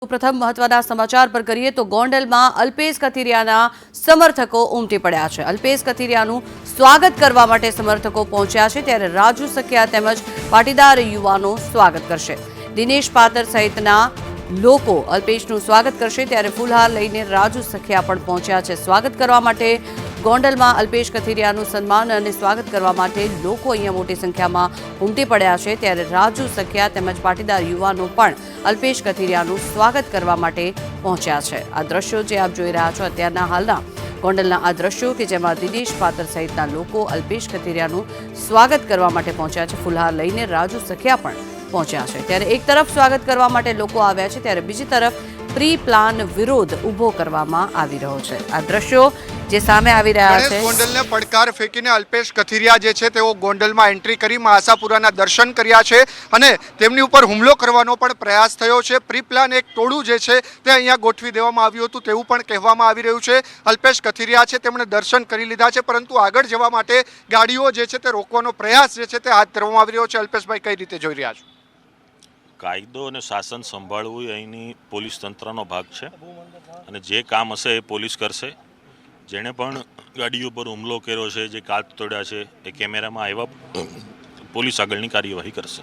પ્રથમ મહત્વના સમાચાર પર કરીએ તો ગોંડલમાં અલ્પેશ કથિરિયાના સમર્થકો ઉમટી પડ્યા છે। અલ્પેશ કથિરિયાનું સ્વાગત કરવા માટે સમર્થકો પહોંચ્યા છે, ત્યારે રાજુ સખિયા તેમજ પાટીદાર યુવાનો સ્વાગત કરશે। દિનેશ પાતર સહિતના લોકો અલ્પેશનું સ્વાગત કરશે, ત્યારે ફૂલહાર લઈને રાજુ સખિયા પણ પહોંચ્યા છે। સ્વાગત કરવા માટે ગોંડલમાં અલ્પેશ કથિરિયાનું સન્માન અને સ્વાગત કરવા માટે લોકો અહીંયા મોટી સંખ્યામાં ઉમટી પડ્યા છે, ત્યારે રાજુ સખિયા તેમજ પાટીદાર યુવાનો પણ અલ્પેશ કથિરિયાનું સ્વાગત કરવા માટે પહોંચ્યા છે। આ દ્રશ્યો જે આપ જોઈ રહ્યા છો અત્યારના હાલના ગોંડલના આ દ્રશ્યો કે જેમાં દિનેશ પાતર સહિતના લોકો અલ્પેશ કથિરિયાનું સ્વાગત કરવા માટે પહોંચ્યા છે। ફૂલહાર લઈને રાજુ સખિયા પણ પહોંચ્યા છે, ત્યારે એક તરફ સ્વાગત કરવા માટે લોકો આવ્યા છે, ત્યારે બીજી તરફ પ્રી પ્લાન વિરોધ ઉભો કરવામાં આવી રહ્યો છે। આ દ્રશ્યો જે સામે આવી રહ્યા છે, ગોંડલને પડકાર ફેંકીને અલ્પેશ કથિરિયા જે છે તેઓ ગોંડલમાં એન્ટ્રી કરી મા આશાપુરાના દર્શન કર્યા છે અને તેમની ઉપર હુમલો કરવાનો પણ પ્રયાસ થયો છે। પ્રી પ્લાન એક ટોળું જે છે તે અહીંયા ગોઠવી દેવામાં આવ્યું હતું તેવું પણ કહેવામાં આવી રહ્યું છે। અલ્પેશ કથિરિયા છે તેમણે દર્શન કરી લીધા છે, પરંતુ આગળ જવા માટે ગાડીઓ જે છે તે રોકવાનો પ્રયાસ જે છે તે હાથ ધરવામાં આવી રહ્યો છે। અલ્પેશભાઈ, કઈ રીતે જોઈ રહ્યા છો? કાયદો અને શાસન સંભાળવું એ અહીંની પોલીસ તંત્રનો ભાગ છે અને જે કામ હશે એ પોલીસ કરશે। જેણે પણ ગાડીઓ પર હુમલો કર્યો છે, જે કાચ તોડ્યા છે, એ કેમેરામાં આવ્યા પોલીસ આગળની કાર્યવાહી કરશે।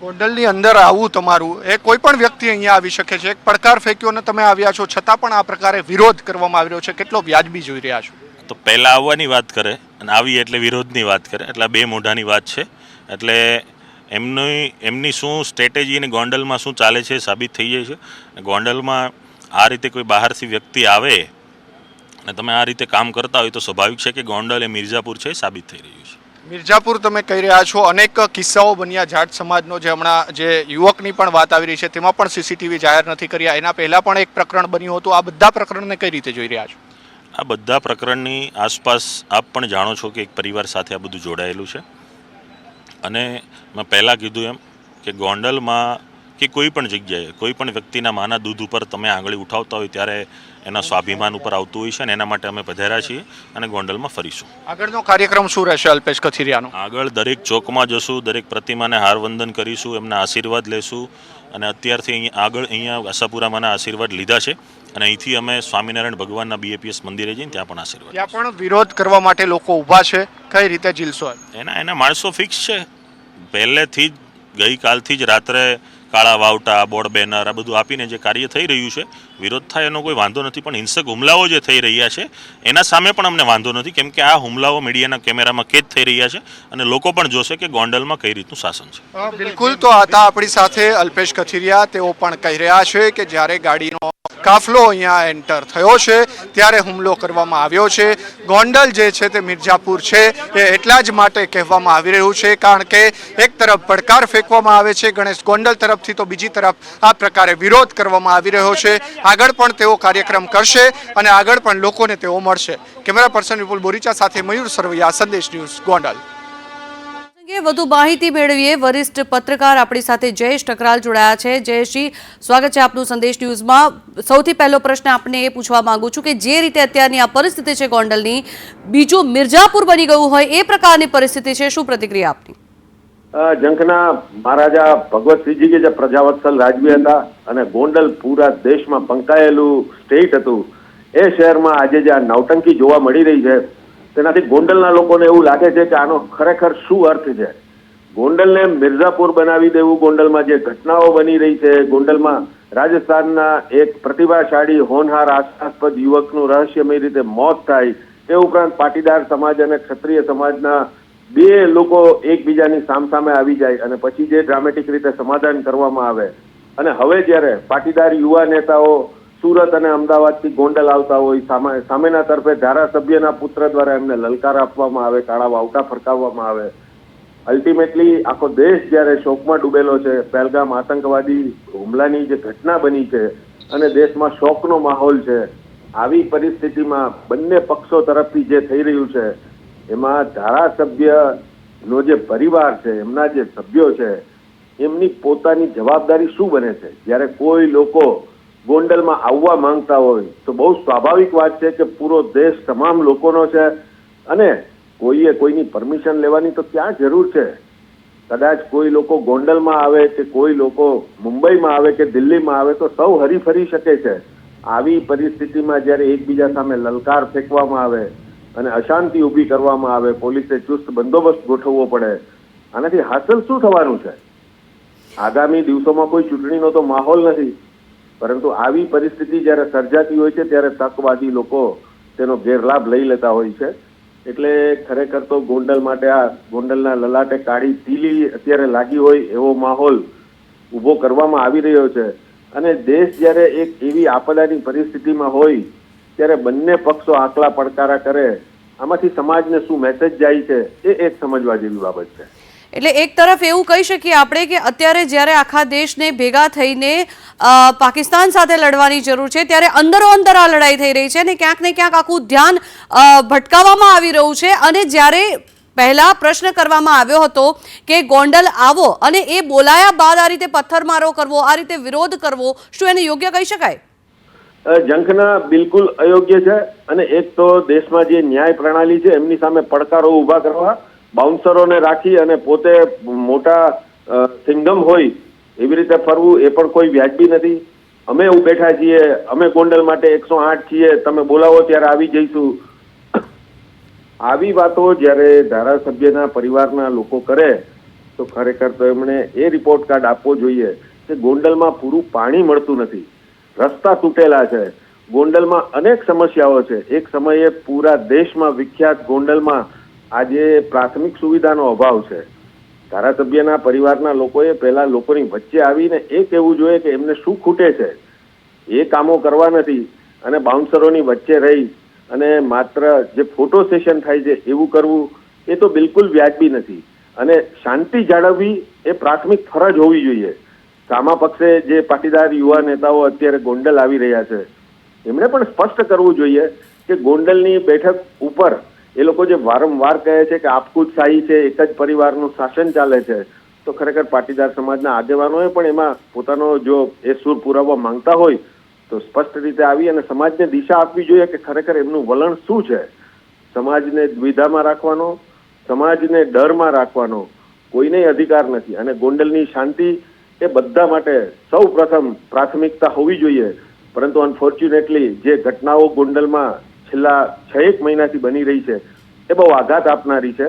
ગોંડલની અંદર આવું તમારું એ કોઈ પણ વ્યક્તિ અહીંયા આવી શકે છે, એક પડકાર ફેંક્યો અને તમે આવ્યા છો, છતાં પણ આ પ્રકારે વિરોધ કરવામાં આવી રહ્યો છે, કેટલો વ્યાજબી જોઈ રહ્યા છો? તો પહેલાં આવવાની વાત કરે અને આવી એટલે વિરોધની વાત કરે, એટલે બે મોઢાની વાત છે। એટલે એમની શું સ્ટ્રેટેજી અને ગોંડલમાં શું ચાલે છે સાબિત થઈ જાય છે। ગોંડલમાં આ રીતે કોઈ બહારથી વ્યક્તિ આવે અને તમે આ રીતે કામ કરતા હોય તો સ્વાભાવિક છે કે ગોંડલ એ મિર્ઝાપુર છે સાબિત થઈ રહ્યું છે। મિર્ઝાપુર તમે કહી રહ્યા છો, અનેક કિસ્સાઓ બન્યા જાટ સમાજનો, જે હમણાં જે યુવકની પણ વાત આવી રહી છે તેમાં પણ સીસીટીવી જાહેર નથી કર્યા, એના પહેલા પણ એક પ્રકરણ બન્યું હતું। આ બધા પ્રકરણને કઈ રીતે જોઈ રહ્યા છો? આ બધા પ્રકરણની આસપાસ આપ પણ જાણો છો કે એક પરિવાર સાથે આ બધું જોડાયેલું છે અને મેં પહેલાં કીધું એમ કે ગોંડલમાં કે કોઈ પણ જગ્યાએ કોઈ પણ વ્યક્તિના માના દૂધ ઉપર તમે આંગળી ઉઠાવતા હોય ત્યારે એના સ્વાભિમાન ઉપર આવતું હોય છે અને એના માટે અમે પધાર્યા છીએ અને ગોંડલમાં ફરીશું। આગળનો કાર્યક્રમ શું રહેશે અલ્પેશ કથિરિયાનો? આગળ દરેક ચોકમાં જશું, દરેક પ્રતિમાને હારવંદન કરીશું, એમના આશીર્વાદ લેશું અને અત્યારથી અહીંયા આશાપુરામાંના આશીર્વાદ લીધા છે અને અહીંથી અમે સ્વામિનારાયણ ભગવાનના BAPS મંદિરે જઈને ત્યાં પણ આશીર્વાદ, ત્યાં પણ વિરોધ કરવા માટે લોકો ઊભા છે, કઈ રીતે ઝીલશો? એના માણસો ફિક્સ છે પહેલેથી જ, ગઈકાલથી જ રાત્રે કાળા વાવટા, બોર્ડ બેનર આ બધું આપીને જે કાર્ય થઈ રહ્યું છે, વિરોધ થાય એનો કોઈ વાંધો નથી, પણ હિંસક હુમલાઓ જે થઈ રહ્યા છે એના સામે પણ અમને વાંધો નથી, કેમ કે આ હુમલાઓ મીડિયાના કેમેરામાં કેદ થઈ રહ્યા છે અને લોકો પણ જોશે કે ગોંડલમાં કઈ રીતનું શાસન છે। બિલકુલ, તો હતા આપણી સાથે અલ્પેશ કથિરિયા, તેઓ પણ કહી રહ્યા છે કે જ્યારે ગાડીનો કાફલો અહીંયા એન્ટર થયો છે ત્યારે હુમલો કરવામાં આવ્યો છે। ગોંડલ જે છે તે મિર્ઝાપુર છે એ એટલા જ માટે કહેવામાં આવી રહ્યું છે કારણ કે એક તરફ પડકાર ફેંકવામાં આવે છે ગણેશ ગોંડલ તરફથી, તો બીજી તરફ આ પ્રકારે વિરોધ કરવામાં આવી રહ્યો છે। આગળ પણ તેઓ કાર્યક્રમ કરશે અને આગળ પણ લોકોને તેઓ મળશે। કેમેરા પર્સન વિપુલ બોરીચા સાથે મયુર સરવૈયા, સંદેશ ન્યૂઝ, ગોંડલ। વધુ માહિતી મેળવીએ, વરિષ્ઠ પત્રકાર આપણી સાથે જયેશ ટકરાલ જોડાયા છે। જયેશજી, સ્વાગત છે આપનું સંદેશ ન્યૂઝમાં। સૌથી પહેલો પ્રશ્ન આપને એ પૂછવા માંગુ છું કે જે રીતે અત્યારની આ પરિસ્થિતિ છે ગોંડલની, બીજું મિર્ઝાપુર બની ગયું હોય એ પ્રકારની પરિસ્થિતિ છે, શું પ્રતિક્રિયા આપની? જંખના મહારાજા ભગવતસિંહજી કે જે પ્રજાવત્સલ રાજવી હતા અને ગોંડલ પૂરા દેશમાં પંકાયેલું સ્ટેટ હતું, એ શહેરમાં આજે જે આ નવટંકી જોવા મળી રહી છે તેનાથી ગોંડલના લોકોને એવું લાગે છે કે આનો ખરેખર શું અર્થ છે। ગોંડલને મિર્ઝાપુર બનાવી દેવું, ગોંડલમાં જે ઘટનાઓ બની રહી છે, ગોંડલમાં રાજસ્થાનના એક પ્રતિભાશાળી હોનહાર આશાસ્પદ યુવકનું રહસ્યમય રીતે મોત થાય, તે ઉપરાંત પાટીદાર સમાજ અને ક્ષત્રિય સમાજના બે લોકો એકબીજાની સામસામે આવી જાય અને પછી જે ડ્રામેટિક રીતે સમાધાન કરવામાં આવે અને હવે જ્યારે પાટીદાર યુવા નેતાઓ સુરત અને અમદાવાદથી ગોંડલ આવતા હોય, સામેના તરફે ધારાસભ્યના પુત્ર દ્વારા એમને લલકાર આપવામાં આવે, કાળા વાવટા ફરકાવવામાં આવે, અલ્ટિમેટલી આખો દેશ જ્યારે શોકમાં ડૂબેલો છે, પહેલગામ આતંકવાદી હુમલાની જે ઘટના બની છે અને દેશમાં શોકનો માહોલ છે, આવી પરિસ્થિતિમાં બંને પક્ષો તરફથી જે થઈ રહ્યું છે એમાં ધારાસભ્યનો જે પરિવાર છે, એમના જે સભ્યો છે, એમની પોતાની જવાબદારી શું બને છે? જ્યારે કોઈ લોકો ગોંડલમાં આવવા માંગતા હોય તો બહુ સ્વાભાવિક વાત છે કે પૂરો દેશ તમામ લોકોનો છે અને કોઈએ કોઈની પરમિશન લેવાની તો ક્યાં જરૂર છે? કદાચ કોઈ લોકો ગોંડલમાં આવે કે કોઈ લોકો મુંબઈમાં આવે કે દિલ્હીમાં આવે તો સૌ હરીફરી શકે છે. આવી પરિસ્થિતિમાં જ્યારે એકબીજા સામે લલકાર ફેંકવામાં આવે અને અશાંતિ ઊભી કરવામાં આવે, પોલીસે ચુસ્ત બંદોબસ્ત ગોઠવવો પડે, આનાથી હાંસલ શું થવાનું છે? આગામી દિવસોમાં કોઈ ચૂંટણીનો તો માહોલ નથી, પરંતુ આવી પરિસ્થિતિ જ્યારે સર્જાતી હોય છે ત્યારે તકવાદી લોકો તેનો ગેરલાભ લઈ લેતા હોય છે. એટલે ખરેખર તો ગોંડલ માટે આ ગોંડલના લલાટે કાળી તીલી અત્યારે લાગી હોય એવો માહોલ ઊભો કરવામાં આવી રહ્યો છે. અને દેશ જ્યારે એક એવી આપદાની પરિસ્થિતિમાં હોય ત્યારે બંને પક્ષો આકલા પડકારા કરે, આમાંથી સમાજને શું મેસેજ જાય છે એ એક સમજવા જેવી બાબત છે. એટલે એક તરફ એવું કહી શકીએ આપણે કે અત્યારે જ્યારે આખા દેશને ભેગા થઈને પાકિસ્તાન સાથે લડવાની જરૂર છે, ત્યારે અંદરો અંદર આ લડાઈ થઈ રહી છે અને ક્યાંક ને ક્યાંક આખું ધ્યાન ભટકાવવામાં આવી રહ્યું છે. અને જ્યારે પહેલા પ્રશ્ન કરવામાં આવ્યો હતો કે ગોંડલ આવો અને એ બોલાયા બાદ આ રીતે પથ્થરમારો કરવો, આ રીતે વિરોધ કરવો, શું એને યોગ્ય કહી શકાય? ઝંખના બિલકુલ અયોગ્ય છે. અને એક તો દેશમાં જે ન્યાય પ્રણાલી છે એમની સામે પડકારો ઊભા કરવા, બાઉન્સરોને રાખી અને પોતે મોટા સિંઘમ હોય એવી રીતે ફરવું એ પણ કોઈ વ્યાજબી નથી. અમે એવું બેઠા છીએ, અમે ગોંડલ માટે 108 છીએ, તમે બોલાવો ત્યારે આવી જઈશું. આવી વાતો જ્યારે ધારાસભ્યના પરિવારના લોકો કરે તો ખરેખર તો એમણે એ રિપોર્ટ કાર્ડ આપવો જોઈએ કે ગોંડલમાં પૂરું પાણી મળતું નથી, રસ્તા તૂટેલા છે, ગોંડલમાં અનેક સમસ્યાઓ છે. એક સમયે પૂરા દેશમાં વિખ્યાત ગોંડલમાં આજે પ્રાથમિક સુવિધાનો અભાવ છે. ધારાસભ્યના પરિવારના લોકોએ પહેલા લોકોની વચ્ચે આવીને એ કહેવું જોઈએ કે એમને શું ખૂટે છે, એ કામો કરવા નથી અને બાઉન્સરોની વચ્ચે રહી અને માત્ર જે ફોટો સેશન થાય છે એવું કરવું એ તો બિલકુલ વ્યાજબી નથી. અને શાંતિ જાળવવી એ પ્રાથમિક ફરજ હોવી જોઈએ. સામા પક્ષે જે પાટીદાર યુવા નેતાઓ અત્યારે ગોંડલ આવી રહ્યા છે એમણે પણ સ્પષ્ટ કરવું જોઈએ કે ગોંડલની બેઠક ઉપર એ લોકો જે વારંવાર કહે છે કે આપકૂચ શાહી છે, એક જ પરિવારનું શાસન ચાલે છે, તો ખરેખર પાટીદાર સમાજના આગેવાનોએ પણ એમાં પોતાનો જો એ સૂર પુરાવવા માંગતા હોય તો સ્પષ્ટ રીતે આવી અને સમાજને દિશા આપવી જોઈએ કે ખરેખર એમનું વલણ શું છે. સમાજને દ્વિધામાં રાખવાનો, સમાજને ડરમાં રાખવાનો કોઈને અધિકાર નથી. અને ગોંડલની શાંતિ એ બધા માટે સૌ પ્રથમ પ્રાથમિકતા હોવી જોઈએ. પરંતુ અનફોર્ચ્યુનેટલી જે ઘટનાઓ ગોંડલમાં છેલ્લા 6 મહિનાથી બની રહી છે એ બહુ આઘાત આપનારી છે.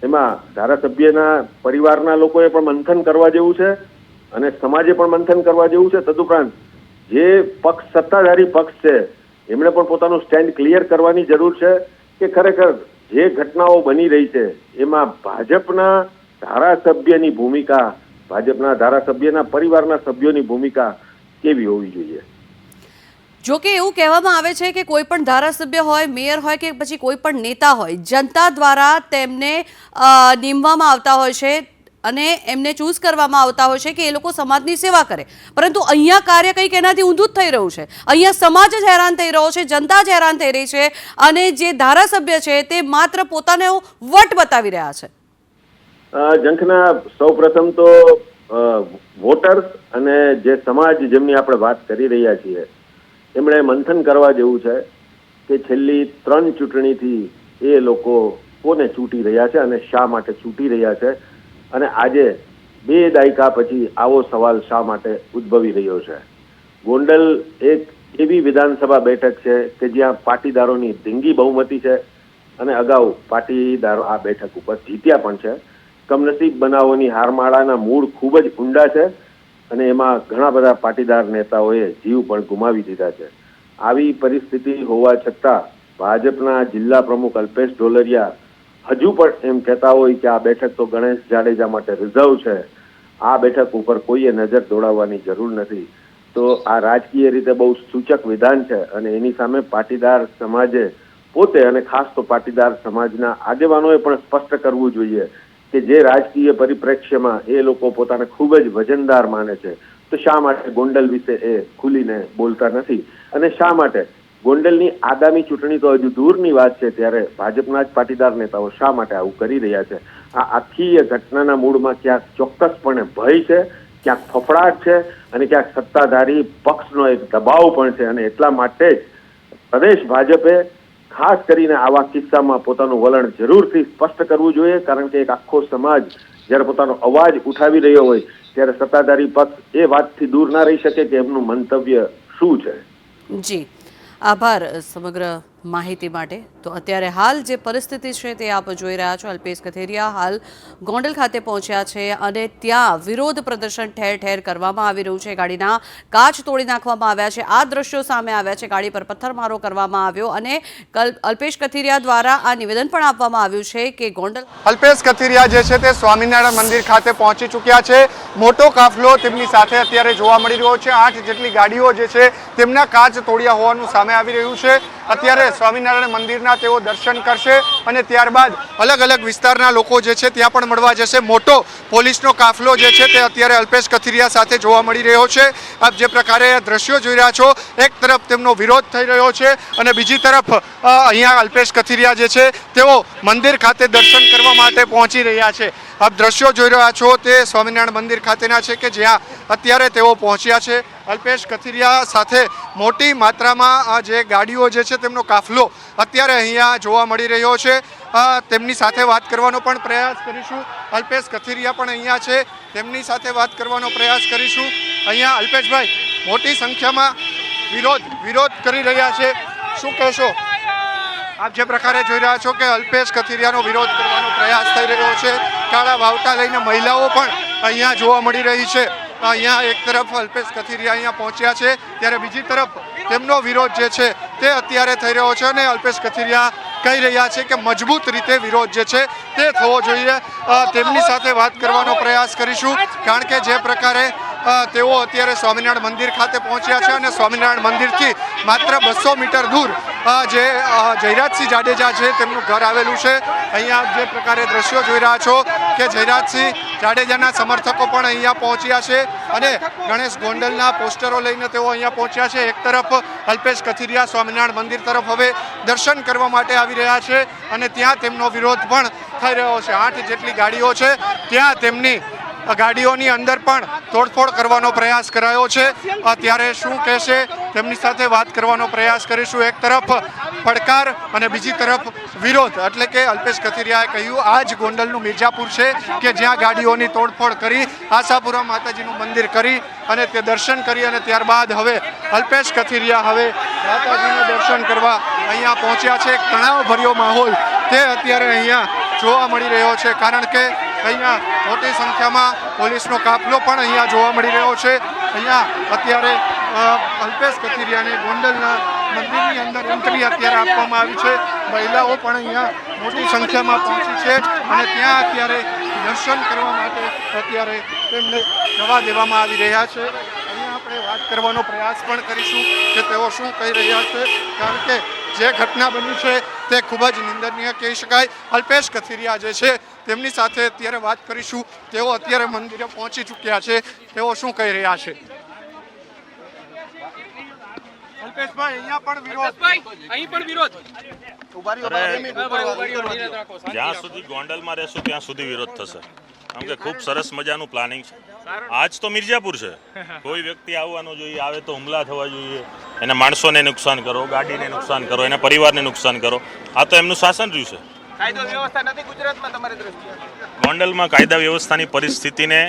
એમાં ધારાસભ્યના પરિવારના લોકોએ પણ મંથન કરવા જેવું છે અને સમાજે પણ મંથન કરવા જેવું છે. તદુપરાંત જે પક્ષ સત્તાધારી પક્ષ છે એમણે પણ પોતાનું સ્ટેન્ડ ક્લિયર કરવાની જરૂર છે કે ખરેખર જે ઘટનાઓ બની રહી છે એમાં ભાજપના ધારાસભ્યની ભૂમિકા, ભાજપના ધારાસભ્યના પરિવારના સભ્યોની ભૂમિકા કેવી હોવી જોઈએ. જો કે એવું કહેવામાં આવે છે કે કોઈ પણ ધારાસભ્ય હોય, મેયર હોય કે પછી કોઈ પણ નેતા હોય, જનતા દ્વારા તેમને નીમવામાં આવતા હોય છે અને એમને ચૂઝ કરવામાં આવતા હોય છે કે એ લોકો સમાજની સેવા કરે. પરંતુ અહીંયા કાર્ય કંઈક એનાથી ઊંધું જ થઈ રહ્યું છે. અહીંયા સમાજ જ હેરાન થઈ રહ્યો છે, જનતા જ હેરાન થઈ રહી છે અને જે ધારાસભ્ય છે તે માત્ર પોતાને વટ બતાવી રહ્યા છે. ઝંખના સૌ પ્રથમ તો વોટર્સ અને જે સમાજ જેમની આપણે વાત કરી રહ્યા છીએ એમણે મંથન કરવા જેવું છે કે છેલ્લી 3 ચૂંટણીથી એ લોકો કોને ચૂંટી રહ્યા છે અને શા માટે ચૂંટી રહ્યા છે. અને આજે 2 દાયકા પછી આવો સવાલ શા માટે ઉદ્ભવી રહ્યો છે. ગોંડલ એક એવી વિધાનસભા બેઠક છે કે જ્યાં પાટીદારોની ધીંગી બહુમતી છે અને અગાઉ પાટીદારો આ બેઠક ઉપર જીત્યા પણ છે. કમનસીબ બનાવોની હારમાળાના મૂળ ખૂબ જ ઊંડા છે અને એમાં ઘણા બધા પાટીદાર નેતાઓએ જીવ પણ ગુમાવી દીધા છે. આવી પરિસ્થિતિ હોવા છતાં ભાજપના જિલ્લા પ્રમુખ અલ્પેશ ઢોલરિયા હજુ પણ એમ કહેતા હોય કે આ બેઠક તો ગણેશ જાડેજા માટે રિઝર્વ છે, આ બેઠક ઉપર કોઈએ નજર દોડાવવાની જરૂર નથી. તો આ રાજકીય રીતે બહુ સૂચક વિધાન છે અને એની સામે પાટીદાર સમાજે પોતે અને ખાસ તો પાટીદાર સમાજના આગેવાનોએ પણ સ્પષ્ટ કરવું જોઈએ કે જે રાજકીય પરિપ્રેક્ષ્યમાં એ લોકો પોતાને ખૂબ જ વજનદાર માને છે તો શા માટે ગોંડલ વિશે એ ખુલીને બોલતા નથી અને શા માટે ગોંડલની આગામી ચૂંટણી તો હજુ દૂરની વાત છે ત્યારે ભાજપના જ પાટીદાર નેતાઓ શા માટે આવું કરી રહ્યા છે. આ આખી ઘટનાના મૂળમાં ક્યાંક ચોક્કસપણે ભય છે, ક્યાંક ફફડાટ છે અને ક્યાંક સત્તાધારી પક્ષનો એક દબાવ પણ છે. અને એટલા માટે જ પ્રદેશ ભાજપે ખાસ કરીને આવા કિસ્સામાં પોતાનું વલણ જરૂરથી સ્પષ્ટ કરવું જોઈએ, કારણ કે એક આખો સમાજ જ્યારે પોતાનો અવાજ ઉઠાવી રહ્યો હોય ત્યારે સત્તાધારી પક્ષ એ વાતથી દૂર ના રહી શકે કે એમનું મંતવ્ય શું છે. જી આભાર સમગ્ર માહિતી માટે. તો અત્યારે હાલ જે પરિસ્થિતિ છે તે આપ જોઈ રહ્યા છો. અલ્પેશ કથિરિયા હાલ ગોંડલ ખાતે પહોંચ્યા છે અને ત્યાં વિરોધ પ્રદર્શન ઠેર ઠેર કરવામાં આવી રહ્યું છે. ગાડીના કાચ તોડી નાખવામાં આવ્યા છે. આ દ્રશ્યો સામે આવ્યા છે. ગાડી પર પથ્થરમારો કરવામાં આવ્યો અને અલ્પેશ કથિરિયા દ્વારા આ નિવેદન પણ આપવામાં આવ્યું છે કે ગોંડલ અલ્પેશ કથિરિયા જે છે તે સ્વામિનારાયણ મંદિર ખાતે પહોંચી ચૂક્યા છે. મોટો કાફલો તેમની સાથે અત્યારે જોવા મળી રહ્યો છે. 8 જેટલી ગાડીઓ જે છે તેમના કાચ તોડ્યા હોવાનું સામે આવી રહ્યું છે. અત્યારે સ્વામિનારાયણ મંદિરના તેઓ દર્શન કરશે અને ત્યારબાદ અલગ અલગ વિસ્તારના લોકો જે છે ત્યાં પણ મળવા જશે. મોટો પોલીસનો કાફલો જે છે તે અત્યારે અલ્પેશ કથિરિયા સાથે જોવા મળી રહ્યો છે. આપ જે પ્રકારે દ્રશ્યો જોઈ રહ્યા છો, એક તરફ તેમનો વિરોધ થઈ રહ્યો છે અને બીજી તરફ અહીંયા અલ્પેશ કથિરિયા જે છે તેઓ મંદિર ખાતે દર્શન કરવા માટે પહોંચી રહ્યા છે. આપ દ્રશ્યો જોઈ રહ્યા છો તે સ્વામિનારાયણ મંદિર ખાતેના છે કે જ્યાં અત્યારે તેઓ પહોંચ્યા છે. અલ્પેશ કથિરિયા સાથે મોટી માત્રામાં આ જે ગાડીઓ જે છે તેમનો કાફલો અત્યારે અહીંયા જોવા મળી રહ્યો છે. તેમની સાથે વાત કરવાનો પણ પ્રયાસ કરીશું. અલ્પેશ કથિરિયા પણ અહીંયા છે, તેમની સાથે વાત કરવાનો પ્રયાસ કરીશું. અહીંયા અલ્પેશભાઈ મોટી સંખ્યામાં વિરોધ કરી રહ્યા છે, શું કહેશો? આપ જે પ્રકારે જોઈ રહ્યા છો કે અલ્પેશ કથિરિયાનો વિરોધ કરવાનો પ્રયાસ થઈ રહ્યો છે. કાળા વાવટા લઈને મહિલાઓ પણ અહીંયા જોવા મળી રહી છે. અહીંયા એક તરફ અલ્પેશ કથિરિયા અહીંયા પહોંચ્યા છે ત્યારે બીજી તરફ તેમનો વિરોધ જે છે તે અત્યારે થઈ રહ્યો છે અને અલ્પેશ કથિરિયા કહી રહ્યા છે કે મજબૂત રીતે વિરોધ જે છે તે થવો જોઈએ. તેમની સાથે વાત કરવાનો પ્રયાસ કરીશું કારણ કે જે પ્રકારે તેઓ અત્યારે સ્વામિનારાયણ મંદિર ખાતે પહોંચ્યા છે અને સ્વામિનારાયણ મંદિરથી માત્ર 200 મીટર દૂર જે જયરાજસિંહ જાડેજા છે તેમનું ઘર આવેલું છે. અહીંયા જે પ્રકારે દ્રશ્યો જોઈ રહ્યા છો કે જયરાજસિંહ જાડેજાના સમર્થકો પણ અહીંયા પહોંચ્યા છે અને ગણેશ ગોંડલના પોસ્ટરો લઈને તેઓ અહીંયા પહોંચ્યા છે. એક તરફ અલ્પેશ કથિરિયા સ્વામિનારાયણ મંદિર તરફ હવે દર્શન કરવા માટે આવી રહ્યા છે અને ત્યાં તેમનો વિરોધ પણ થઈ રહ્યો છે. 8 જેટલી ગાડીઓ છે ત્યાં તેમની ગાડીઓની અંદર પણ તોડફોડ કરવાનો પ્રયાસ કરાયો છે. ત્યારે શું કહેશે તેમની સાથે વાત કરવાનો પ્રયાસ કરીશું. એક તરફ પડકાર અને બીજી તરફ વિરોધ, એટલે કે અલ્પેશ કથિરિયાએ કહ્યું આ જ ગોંડલનું મિર્જાપુર છે કે જ્યાં ગાડીઓની તોડફોડ કરી આશાપુરા માતાજીનું મંદિર કરી અને તે દર્શન કરી અને ત્યારબાદ હવે અલ્પેશ કથિરિયા હવે માતાજીનું દર્શન કરવા અહીંયા પહોંચ્યા છે. એક તણાવભર્યો માહોલ તે અત્યારે અહીંયા જોવા મળી રહ્યો છે કારણ કે અહીંયા મોટી સંખ્યામાં પોલીસનો કાફલો પણ અહીંયા જોવા મળી રહ્યો છે. અહીંયા અત્યારે અલ્પેશ કથિરિયાને ગોંડલના મંદિરની અંદર એન્ટ્રી અત્યારે આપવામાં આવી છે. મહિલાઓ પણ અહીંયા મોટી સંખ્યામાં પહોંચી છે અને ત્યાં અત્યારે દર્શન કરવા માટે અત્યારે તેમને જવા દેવામાં આવી રહ્યા છે. અહીંયા આપણે વાત કરવાનો પ્રયાસ પણ કરીશું કે તેઓ શું કહી રહ્યા છે કારણ કે જે ઘટના બની છે તે ખૂબ જ નિંદનીય કહી શકાય. અલ્પેશ કથિરિયા જે છે તેમની સાથે અત્યારે વાત કરીશું. તેઓ અત્યારે મંદિરે પહોંચી ચૂક્યા છે, તેઓ શું કહી રહ્યા છે? અલ્પેશભાઈ અહીંયા પણ વિરોધ. જ્યાં સુધી ગોંડલમાં રહેશું ત્યાં સુધી વિરોધ થશે. કેમ કે ખૂબ સરસ મજાનું પ્લાનિંગ છે. આજ તો મિર્જાપુર છે, કોઈ વ્યક્તિ આવવાનો જોઈએ, આવે તો હુમલા થવા જોઈએ, એના માણસોને નુકસાન કરો, ગાડીને નુકસાન કરો, એના પરિવારને નુકસાન કરો. આ તો એમનું શાસન રહ્યું છે. કાયદો વ્યવસ્થા નથી ગુજરાતમાં તમારી દ્રષ્ટિએ? ગોંડલમાં કાયદા વ્યવસ્થાની પરિસ્થિતિને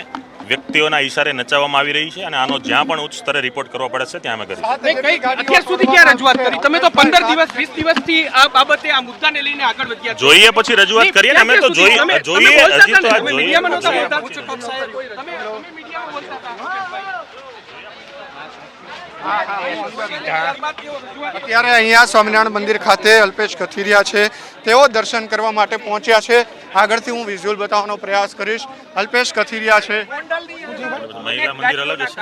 વ્યક્તિઓના ઈશારે નચાવવામાં આવી રહી છે અને આનો જ્યાં પણ ઉચ્ચ સ્તરે રિપોર્ટ કરવો પડે છે ત્યાં અમે કરીશું. અત્યાર સુધી ક્યાં રજૂઆત કરી તમે? તો 15 દિવસ 20 દિવસથી આ બાબતે આ મુદ્દાને લઈને આગળ વધ્યા છો. જોઈએ પછી રજૂઆત કરીએ ને. અમે તો જોઈએ હજી તો આ જોઈએ. મીડિયામાં નહોતા બોલતા. તમે મીડિયામાં બોલતા હતા. અત્યારે અહીંયા સ્વામિનારાયણ મંદિર ખાતે અલ્પેશ કથિરિયા છે, તેઓ દર્શન કરવા માટે પહોંચ્યા છે. આગળથી હું વિઝ્યુઅલ બતાવવાનો પ્રયાસ કરીશ. અલ્પેશ કથિરિયા છે. મહિલા મંદિર અલગ છે.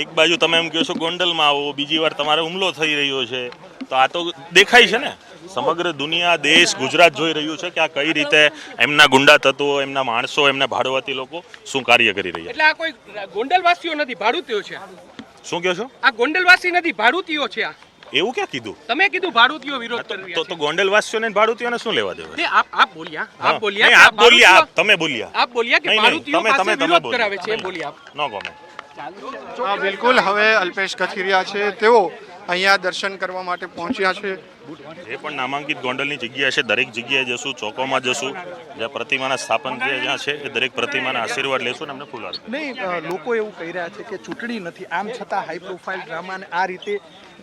એક બાજુ તમે એમ કહો છો ગોંડલમાં આવો, બીજી વાર તમારે હુમલો થઈ રહ્યો છે, તો આ તો દેખાય છે ને. સમગ્ર દુનિયા, દેશ, ગુજરાત જોઈ રહ્યું છે કે આ કઈ રીતે એમના ગુંડા તત્વો, એમના માણસો, એમના ભાડુઆતી લોકો શું કાર્ય કરી રહ્યા છે. એટલે આ કોઈ ગોંડલવાસીઓ નથી, ભાડુતીઓ છે. શું કહો છો? આ ગોંડલવાસી નથી, ભાડુતીઓ છે. આ એવું ક્યાં કીધું? તમે કીધું ભાડુતીઓ વિરોધ કરી રહ્યા છે. તો ગોંડલવાસીઓને ભાડુતીઓને શું લેવા દેવા? આપ બોલ્યા. તમે બોલ્યા. આપ બોલ્યા કે ભાડુતીઓ પાસે વિરોધ કરાવે છે, એમ બોલ્યા આપ. નો કોમેન્ટ. બિલકુલ. હવે અલ્પેશ કથિરિયા છે તેઓ અહીંયા દર્શન કરવા માટે પહોંચ્યા છે. એ પણ નામાંકિત ગોંડલની જગ્યા છે. દરેક જગ્યાએ જશું, ચોકોમાં જશું, જ્યાં પ્રતિમાના સ્થાપન જ્યાં છે એ દરેક પ્રતિમાના આશીર્વાદ લેશું ને અમને ફૂલ આપશું. નહીં, લોકો એવું કહી રહ્યા છે કે ચૂંટણી નથી, આમ છતાં હાઈ પ્રોફાઇલ ડ્રામાને આ રીતે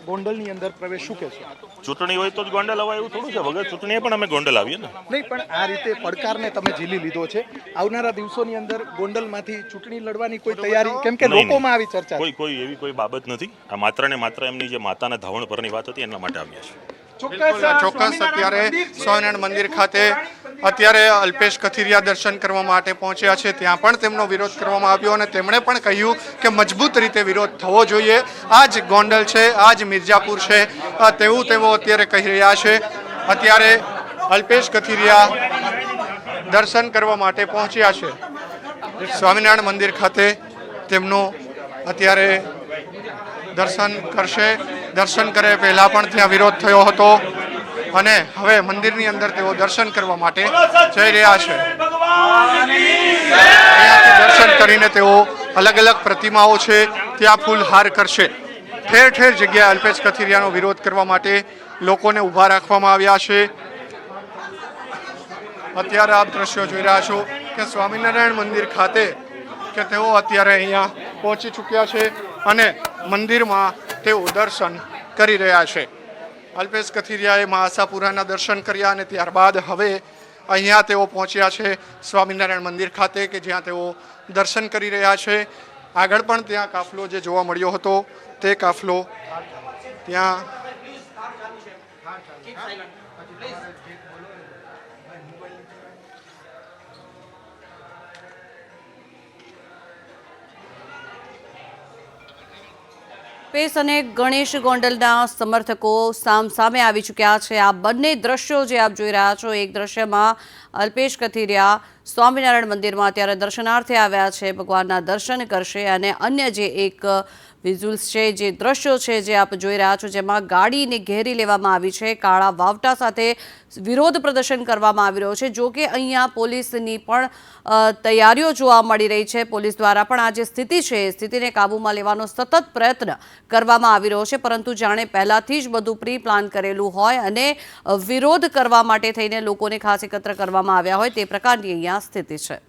ગોંડલની અંદર પ્રવેશ શું કહેશો? ચૂંટણી હોય તો જ ગોંડલ અવાય એવું થોડું છે. વગર ચૂંટણીએ પણ અમે ગોંડલ આવીએ ને. નહીં, પણ આ રીતે પડકારને તમે ઝીલી લીધો છે. આવનારા દિવસોની અંદર ગોંડલમાંથી ચૂંટણી લડવાની કોઈ તૈયારી, કેમ કે નહીં, લોકોમાં આવી ચર્ચા છે. કોઈ એવી કોઈ બાબત નથી. આ માત્ર ને માત્ર એમની જે માતાના ધાવણ પરની વાત હતી એના માટે આવ્યા છે. ચોક્કસ અત્યારે સ્વામિનારાયણ મંદિર ખાતે અત્યારે અલ્પેશ કથિરિયા દર્શન કરવા માટે પહોંચ્યા છે. ત્યાં પણ તેમનો વિરોધ કરવામાં આવ્યો અને તેમણે પણ કહ્યું કે મજબૂત રીતે વિરોધ થવો જોઈએ. આ જ ગોંડલ છે, આ જ મિર્જાપુર છે, તેવું તેઓ અત્યારે કહી રહ્યા છે. અત્યારે અલ્પેશ કથિરિયા દર્શન કરવા માટે પહોંચ્યા છે સ્વામિનારાયણ મંદિર ખાતે. તેમનું અત્યારે દર્શન કરશે. દર્શન કરે પહેલા પણ ત્યાં વિરોધ થયો હતો અને હવે મંદિરની અંદર તેઓ દર્શન કરવા માટે જઈ રહ્યા છે. અહીંયાથી દર્શન કરીને તેઓ અલગ અલગ પ્રતિમાઓ છે ત્યાં ફૂલહાર કરશે. ઠેર ઠેર જગ્યાએ અલ્પેશ કથિરિયાનો વિરોધ કરવા માટે લોકોને ઊભા રાખવામાં આવ્યા છે. અત્યારે આપ દ્રશ્યો જોઈ રહ્યા છો કે સ્વામિનારાયણ મંદિર ખાતે કે તેઓ અત્યારે અહીંયા પહોંચી ચૂક્યા છે અને મંદિરમાં તેઓ દર્શન કરી રહ્યા છે. અલ્પેશ કથિરિયાએ મા આશાપુરાના દર્શન કર્યા અને ત્યારબાદ હવે અહીંયા તેઓ પહોંચ્યા છે સ્વામિનારાયણ મંદિર ખાતે કે જ્યાં તેઓ દર્શન કરી રહ્યા છે. આગળ પણ ત્યાં કાફલો જે જોવા મળ્યો હતો તે કાફલો ત્યાં અલ્પેશ અને ગણેશ ગોંડલના સમર્થકો સામે આવી ચૂક્યા છે. આ બંને દ્રશ્યો જે આપ જોઈ રહ્યા છો, એક દ્રશ્યમાં અલ્પેશ કથિરિયા સ્વામિનારાયણ મંદિરમાં અત્યારે દર્શનાર્થે આવ્યા છે, ભગવાનના દર્શન કરશે અને અન્ય જે એક વિઝ્યુઅલ્સ છે, જે દ્રશ્યો છે જે આપ જોઈ રહ્યા છો, જેમાં ગાડીને ઘેરી લેવામાં આવી છે, કાળા વાવટા સાથે વિરોધ પ્રદર્શન કરવામાં આવી રહ્યો છે. જો કે અહીંયા પોલીસની પણ તૈયારીઓ જોવા મળી રહી છે. પોલીસ દ્વારા પણ આ જે સ્થિતિ છે એ સ્થિતિને કાબૂમાં લેવાનો સતત પ્રયત્ન કરવામાં આવી રહ્યો છે, પરંતુ જાણે પહેલાથી જ બધું પ્રી પ્લાન કરેલું હોય અને વિરોધ કરવા માટે થઈને લોકોને ખાસ એકત્ર કરવામાં આવ્યા હોય તે પ્રકારની અહીંયા સ્થિતિ છે.